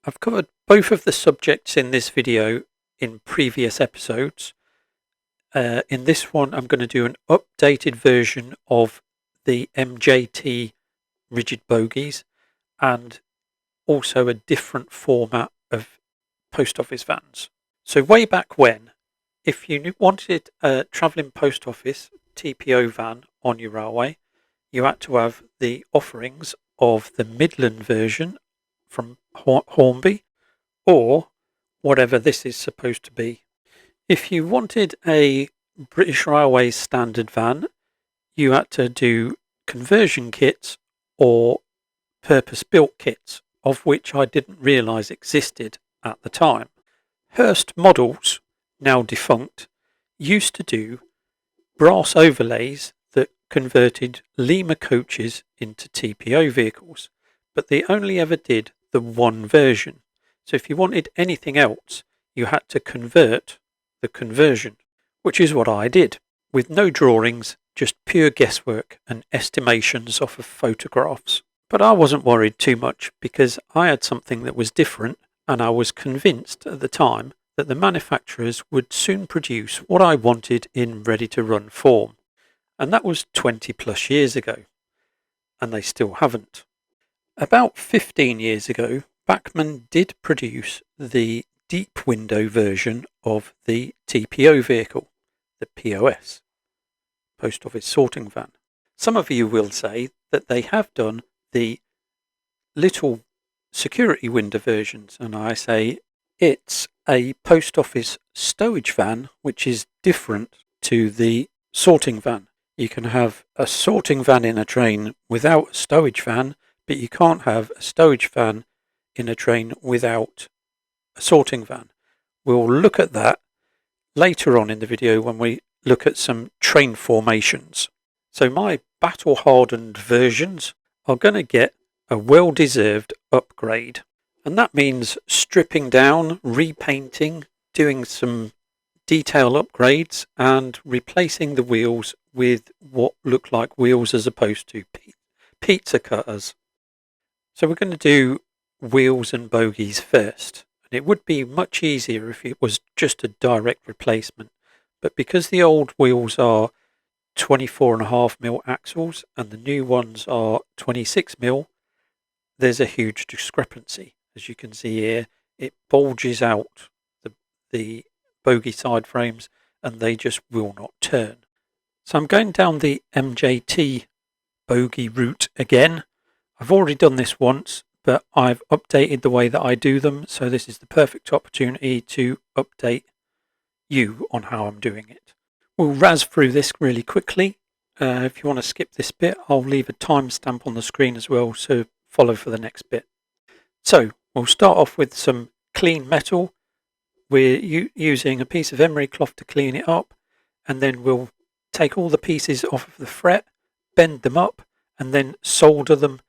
I've covered both of the subjects in this video in previous episodes. In this one, I'm going to do an updated version of the MJT rigid bogies and also a different format of post office vans. So way back when, if you wanted a travelling post office TPO van on your railway, you had to have the offerings of the Midland version from Hornby or whatever this is supposed to be. If you wanted a British Railways standard van, you had to do conversion kits or purpose-built kits, of which I didn't realise existed at the time. Hurst Models, now defunct, used to do brass overlays that converted Lima coaches into TPO vehicles, but they only ever did the one version. So if you wanted anything else, you had to convert the conversion, which is what I did, with no drawings, just pure guesswork and estimations off of photographs. But I wasn't worried too much because I had something that was different, and I was convinced at the time that the manufacturers would soon produce what I wanted in ready-to-run form. And that was 20 plus years ago, and they still haven't. About 15 years ago, Bachmann did produce the deep window version of the TPO vehicle, the POS, Post Office Sorting Van. Some of you will say that they have done the little security window versions, and I say it's a post office stowage van, which is different to the sorting van. You can have a sorting van in a train without a stowage van, but you can't have a stowage van in a train without a sorting van. We'll look at that later on in the video when we look at some train formations. So my battle-hardened versions are going to get a well-deserved upgrade. And that means stripping down, repainting, doing some detail upgrades and replacing the wheels with what look like wheels as opposed to pizza cutters. So we're going to do wheels and bogies first. And it would be much easier if it was just a direct replacement. But because the old wheels are 24.5mm axles and the new ones are 26mm, there's a huge discrepancy. As you can see here, it bulges out the bogie side frames and they just will not turn. So I'm going down the MJT bogie route again. I've already done this once, but I've updated the way that I do them, so this is the perfect opportunity to update you on how I'm doing it. We'll razz through this really quickly. If you want to skip this bit, I'll leave a timestamp on the screen as well, so follow for the next bit. So we'll start off with some clean metal. We're using a piece of emery cloth to clean it up, and then we'll take all the pieces off of the fret, bend them up, and then solder them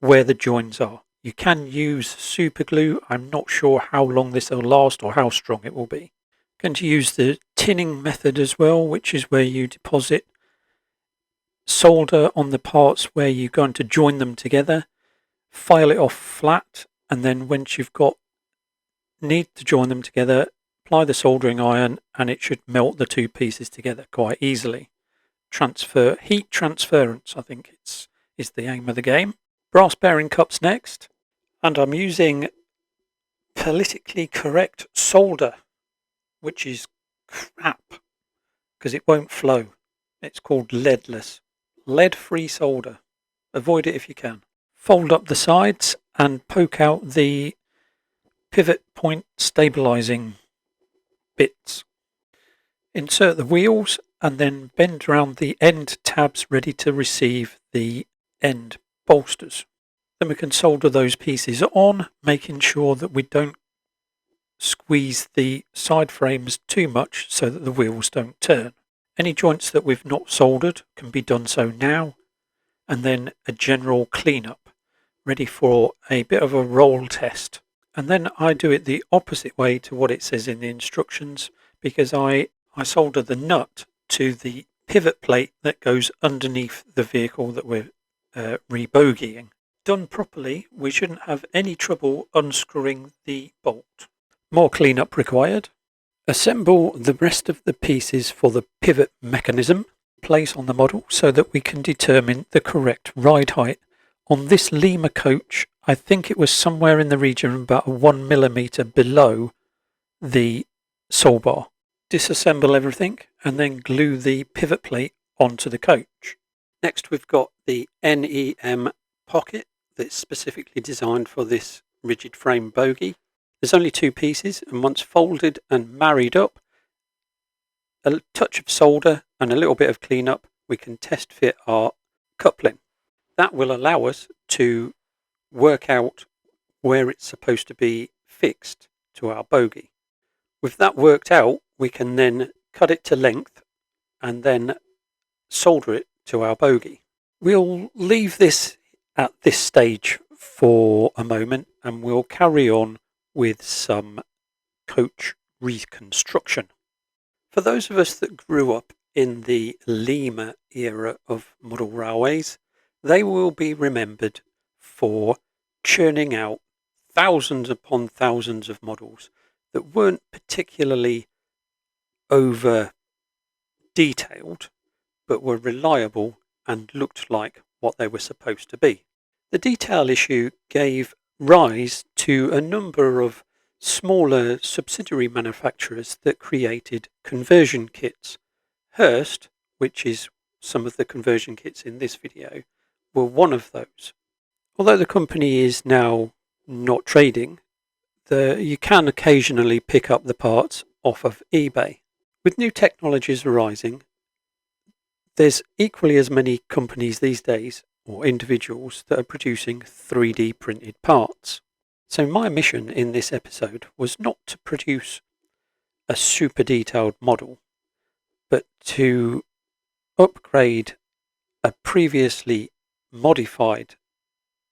where the joins are. You can use super glue. I'm not sure how long this will last or how strong it will be. I'm going to use the tinning method as well, which is where you deposit solder on the parts where you're going to join them together, file it off flat, and then once you've need to join them together, apply the soldering iron and it should melt the two pieces together quite easily. Heat transference, I think is the aim of the game. Brass bearing cups next, and I'm using politically correct solder, which is crap because it won't flow. It's called leadless, lead-free solder. Avoid it if you can. Fold up the sides and poke out the pivot point stabilizing bits. Insert the wheels and then bend around the end tabs ready to receive the end bolsters. Then we can solder those pieces on, making sure that we don't squeeze the side frames too much so that the wheels don't turn. Any joints that we've not soldered can be done so now, and then a general cleanup, ready for a bit of a roll test. And then I do it the opposite way to what it says in the instructions, because I solder the nut to the pivot plate that goes underneath the vehicle that we're rebogeying. done properly, we shouldn't have any trouble unscrewing the bolt. More cleanup required. Assemble the rest of the pieces for the pivot mechanism. Place on the model so that we can determine the correct ride height. On this Lima coach, I think it was somewhere in the region of about 1mm below the sole bar. Disassemble everything and then glue the pivot plate onto the coach. Next we've got the NEM pocket that's specifically designed for this rigid frame bogie. There's only two pieces, and once folded and married up, a touch of solder and a little bit of cleanup, we can test fit our coupling. That will allow us to work out where it's supposed to be fixed to our bogie. With that worked out, we can then cut it to length and then solder it to our bogie. We'll leave this at this stage for a moment and we'll carry on with some coach reconstruction. For those of us that grew up in the Lima era of model railways, they will be remembered for churning out thousands upon thousands of models that weren't particularly over detailed, but were reliable and looked like what they were supposed to be. The detail issue gave rise to a number of smaller subsidiary manufacturers that created conversion kits. Hurst, which is some of the conversion kits in this video, were one of those. Although the company is now not trading, you can occasionally pick up the parts off of eBay. With new technologies arising, there's equally as many companies these days, or individuals, that are producing 3D printed parts. So my mission in this episode was not to produce a super detailed model, but to upgrade a previously modified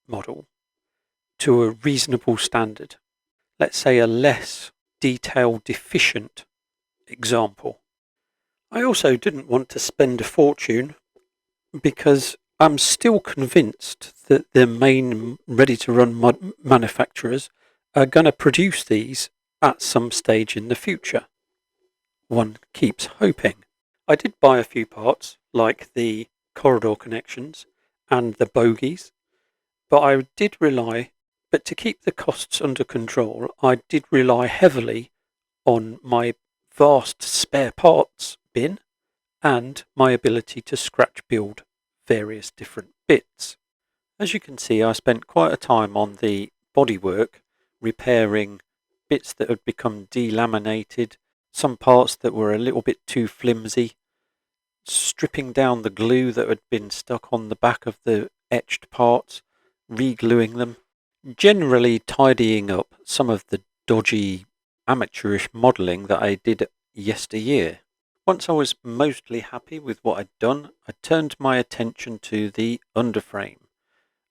model to a reasonable standard. Let's say a less detail deficient example. I also didn't want to spend a fortune because I'm still convinced that the main ready-to-run manufacturers are going to produce these at some stage in the future. One keeps hoping. I did buy a few parts, like the corridor connections and the bogies, but to keep the costs under control, I did rely heavily on my vast spare parts bin and my ability to scratch build various different bits. As you can see, I spent quite a time on the bodywork, repairing bits that had become delaminated, some parts that were a little bit too flimsy, stripping down the glue that had been stuck on the back of the etched parts, re-gluing them, generally tidying up some of the dodgy amateurish modelling that I did yesteryear. Once I was mostly happy with what I'd done, I turned my attention to the underframe.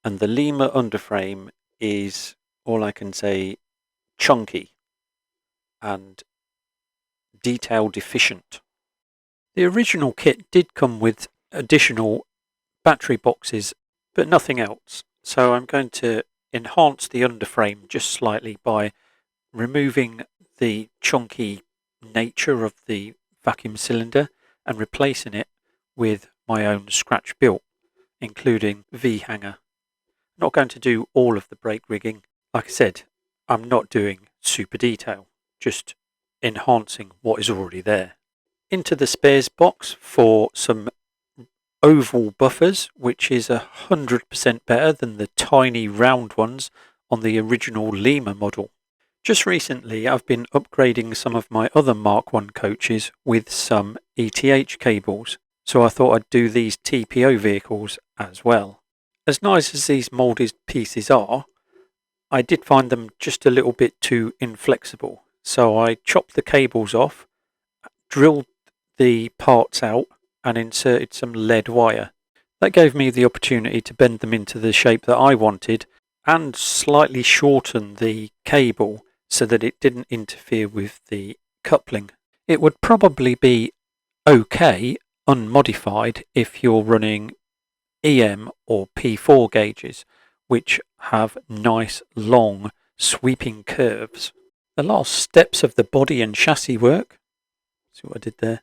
And the Lima underframe is, all I can say, chunky and detail deficient. The original kit did come with additional battery boxes, but nothing else. So I'm going to enhance the underframe just slightly by removing the chunky nature of the vacuum cylinder and replacing it with my own scratch built, including V-hanger. I'm not going to do all of the brake rigging. Like I said, I'm not doing super detail, just enhancing what is already there. Into the spares box for some oval buffers, which is 100% better than the tiny round ones on the original Lima model. Just recently I've been upgrading some of my other Mark I coaches with some ETH cables, so I thought I'd do these TPO vehicles as well. As nice as these moulded pieces are, I did find them just a little bit too inflexible, so I chopped the cables off, drilled the parts out and inserted some lead wire. That gave me the opportunity to bend them into the shape that I wanted and slightly shorten the cable so that it didn't interfere with the coupling. It would probably be okay unmodified if you're running EM or P4 gauges, which have nice long sweeping curves. The last steps of the body and chassis work, see what I did there,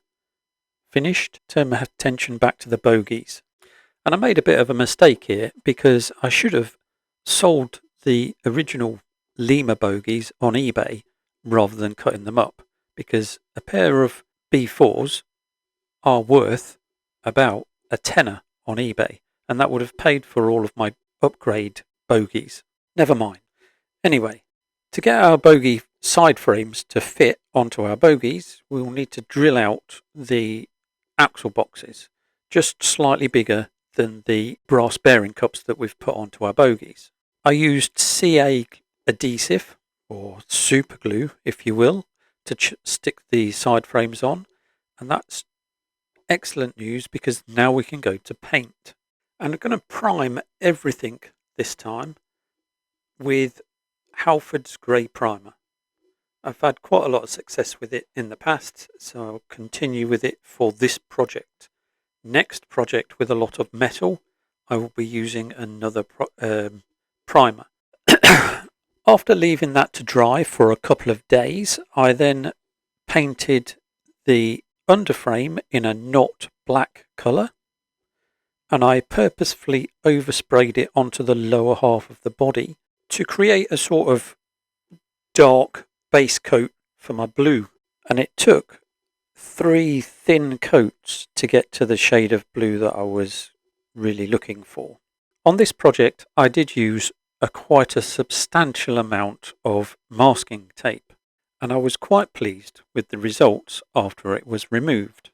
finished. Turn my attention back to the bogies. And I made a bit of a mistake here because I should have sold the original Lima bogies on eBay rather than cutting them up, because a pair of B4s are worth about a tenner on eBay, and that would have paid for all of my upgrade bogies. Never mind. Anyway, to get our bogie side frames to fit onto our bogies, we'll need to drill out the axle boxes, just slightly bigger than the brass bearing cups that we've put onto our bogies. I used CA adhesive, or super glue if you will, to stick the side frames on, and that's excellent news because now we can go to paint. And I'm going to prime everything this time with Halford's Grey Primer. I've had quite a lot of success with it in the past, so I'll continue with it for this project. Next project with a lot of metal, I will be using another primer. After leaving that to dry for a couple of days, I then painted the underframe in a not black colour, and I purposefully oversprayed it onto the lower half of the body to create a sort of dark base coat for my blue. And it took 3 thin coats to get to the shade of blue that I was really looking for. On this project I did use quite a substantial amount of masking tape, and I was quite pleased with the results after it was removed.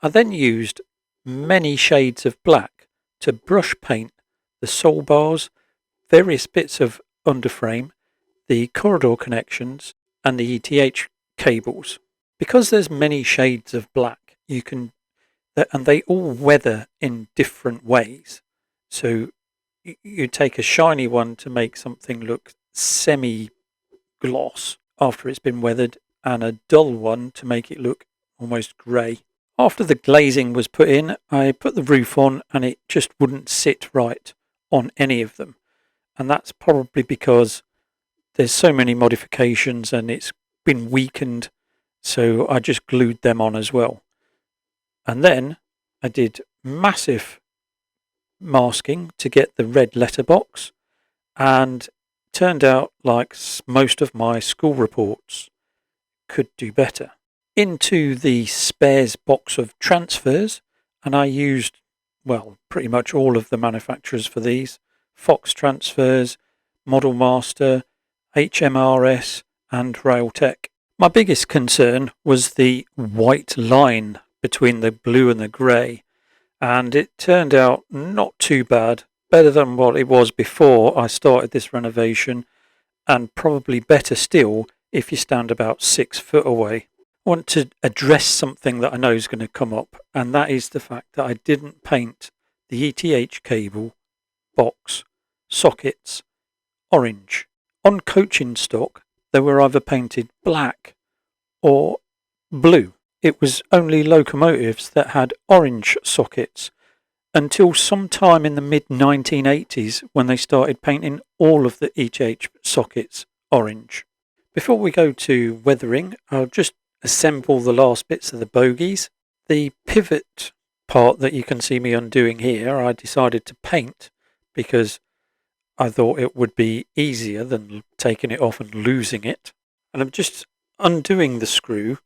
I then used many shades of black to brush paint the sole bars, various bits of underframe, the corridor connections and the ETH cables. Because there's many shades of black, you can, and they all weather in different ways. So you take a shiny one to make something look semi-gloss after it's been weathered, and a dull one to make it look almost grey. After the glazing was put in, I put the roof on and it just wouldn't sit right on any of them. And that's probably because there's so many modifications and it's been weakened, so I just glued them on as well. And then I did massive masking to get the red letterbox, and turned out like most of my school reports could do better. Into the spares box of transfers, and I used, well, pretty much all of the manufacturers for these: Fox Transfers, Model Master, HMRS and Railtech. My biggest concern was the white line between the blue and the grey, and it turned out not too bad, better than what it was before I started this renovation, and probably better still if you stand about 6 foot away. I want to address something that I know is going to come up, and that is the fact that I didn't paint the ETH cable, box, sockets orange. On coaching stock, they were either painted black or blue. It was only locomotives that had orange sockets until sometime in the mid-1980s when they started painting all of the ETH sockets orange. Before we go to weathering, I'll just assemble the last bits of the bogies. The pivot part that you can see me undoing here, I decided to paint because I thought it would be easier than taking it off and losing it. And I'm just undoing the screw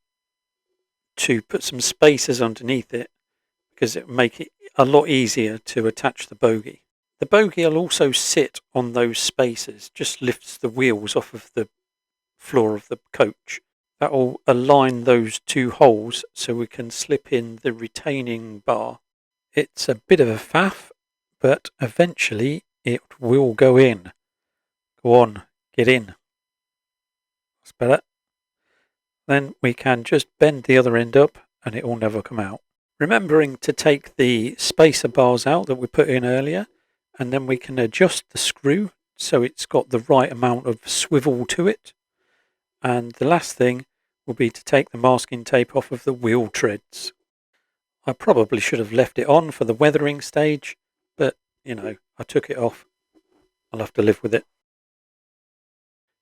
to put some spacers underneath it because it will make it a lot easier to attach the bogie. The bogie will also sit on those spacers, just lifts the wheels off of the floor of the coach. That will align those 2 holes so we can slip in the retaining bar. It's a bit of a faff, but eventually it will go in. Go on, get in. That's better. Then we can just bend the other end up and it will never come out. Remembering to take the spacer bars out that we put in earlier, and then we can adjust the screw so it's got the right amount of swivel to it. And the last thing will be to take the masking tape off of the wheel treads. I probably should have left it on for the weathering stage, but you know, I took it off. I'll have to live with it.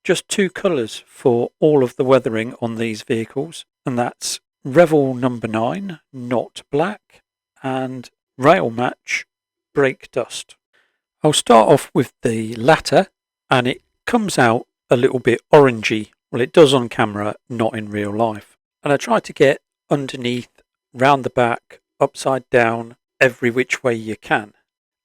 Just two colours for all of the weathering on these vehicles, and that's Revel number 9, Not Black, and Rail Match, Brake Dust. I'll start off with the latter, and it comes out a little bit orangey. Well, it does on camera, not in real life. And I try to get underneath, round the back, upside down, every which way you can.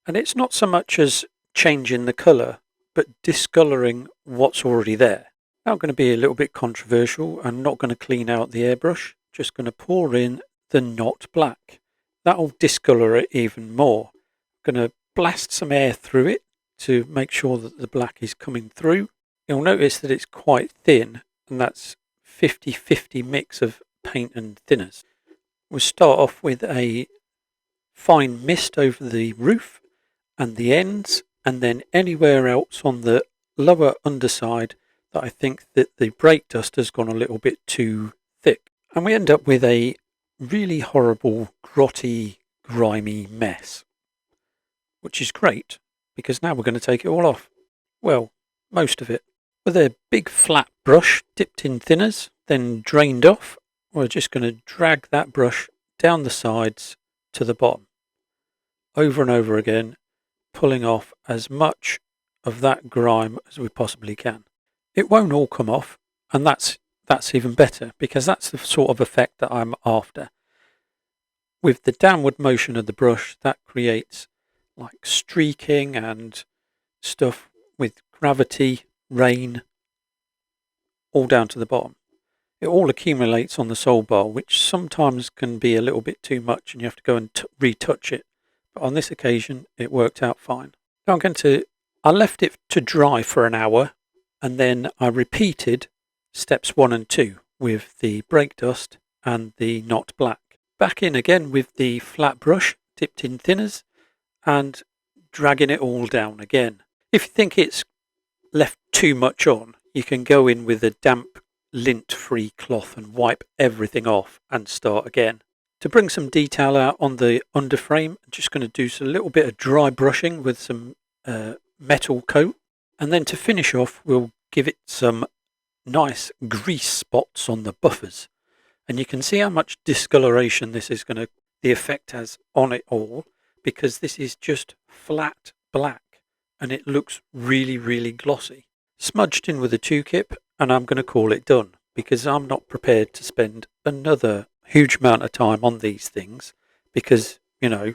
And it's not so much as changing the colour, but discolouring what's already there. Now I'm going to be a little bit controversial. I'm not going to clean out the airbrush, just going to pour in the Not Black. That'll discolour it even more. I'm going to blast some air through it to make sure that the black is coming through. You'll notice that it's quite thin, and that's 50-50 mix of paint and thinners. We'll start off with a fine mist over the roof and the ends, and then anywhere else on the lower underside that I think that the brake dust has gone a little bit too thick. And we end up with a really horrible, grotty, grimy mess, which is great because now we're going to take it all off. Well, most of it. With a big flat brush dipped in thinners, then drained off, we're just going to drag that brush down the sides to the bottom, over and over again, pulling off as much of that grime as we possibly can. It won't all come off, and that's even better because that's the sort of effect that I'm after. With the downward motion of the brush, that creates like streaking and stuff with gravity, rain, all down to the bottom. It all accumulates on the sole bar, which sometimes can be a little bit too much and you have to go and retouch it. But on this occasion, it worked out fine. Now I left it to dry for an hour, and then I repeated steps 1 and 2 with the brake dust and the Not Black. Back in again with the flat brush dipped in thinners and dragging it all down again. If you think it's left too much on, you can go in with a damp lint-free cloth and wipe everything off and start again. To bring some detail out on the underframe, I'm just going to do a little bit of dry brushing with some metal coat, and then to finish off we'll give it some nice grease spots on the buffers. And you can see how much discoloration the effect has on it all, because this is just flat black and it looks really, really glossy. Smudged in with a 2-kip, and I'm going to call it done because I'm not prepared to spend another huge amount of time on these things, because, you know,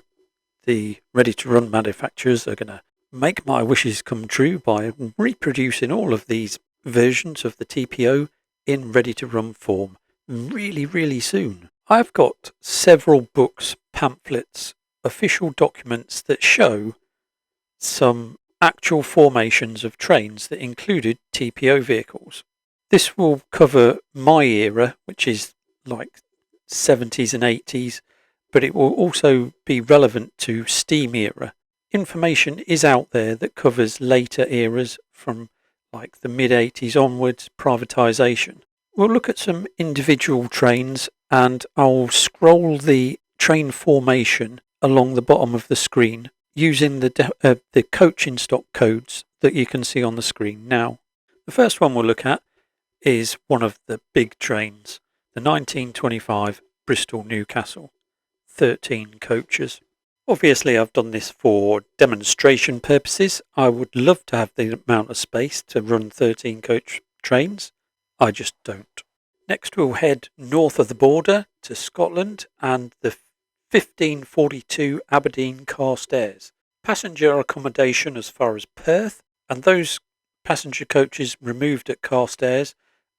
the ready-to-run manufacturers are going to make my wishes come true by reproducing all of these versions of the TPO in ready-to-run form really, really soon. I've got several books, pamphlets, official documents that show some actual formations of trains that included TPO vehicles. This will cover my era, which is like 70s and 80s, but it will also be relevant to steam era. Information is out there that covers later eras from like the mid-80s onwards, privatisation. We'll look at some individual trains, and I'll scroll the train formation along the bottom of the screen using the coach in stock codes that you can see on the screen now. The first one we'll look at is one of the big trains, the 1925 Bristol Newcastle, 13 coaches. Obviously I've done this for demonstration purposes. I would love to have the amount of space to run 13 coach trains. I just don't. Next we'll head north of the border to Scotland and the 1542 Aberdeen Carstairs. Passenger accommodation as far as Perth, and those passenger coaches removed at Carstairs,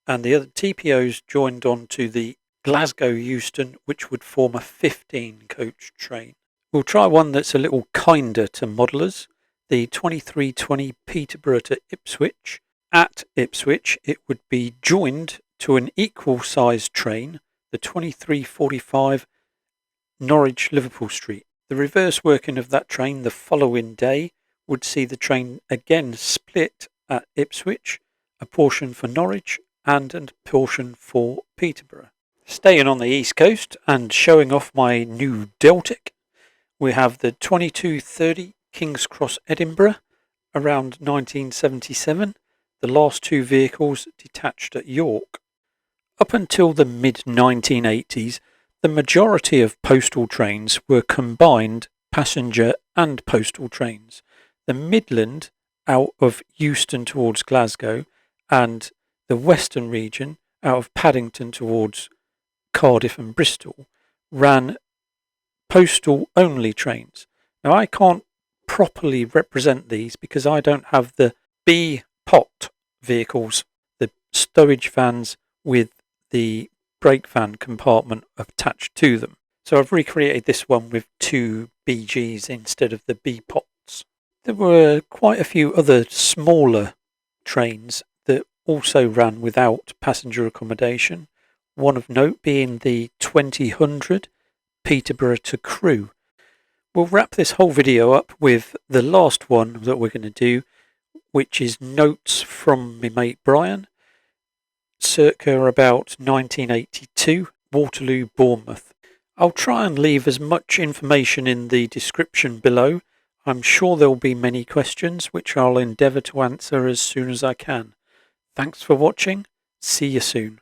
and the other TPOs joined on to the Glasgow Euston, which would form a 15 coach train. We'll try one that's a little kinder to modellers, the 2320 Peterborough to Ipswich. At Ipswich it would be joined to an equal sized train, the 2345 Norwich Liverpool Street. The reverse working of that train the following day would see the train again split at Ipswich, a portion for Norwich and a portion for Peterborough. Staying on the east coast and showing off my new Deltic, we have the 2230 King's Cross Edinburgh, around 1977, the last two vehicles detached at York. Up until the mid-1980s, the majority of postal trains were combined passenger and postal trains. The Midland out of Euston towards Glasgow and the Western region out of Paddington towards Cardiff and Bristol ran postal only trains. Now I can't properly represent these because I don't have the B-pot vehicles, the stowage vans with the brake van compartment attached to them. So I've recreated this one with two BGs instead of the B-pots. There were quite a few other smaller trains that also ran without passenger accommodation. One of note being the 2000 Peterborough to Crewe. We'll wrap this whole video up with the last one that we're going to do, which is notes from my mate Brian, circa about 1982, Waterloo, Bournemouth. I'll try and leave as much information in the description below. I'm sure there'll be many questions which I'll endeavour to answer as soon as I can. Thanks for watching. See you soon.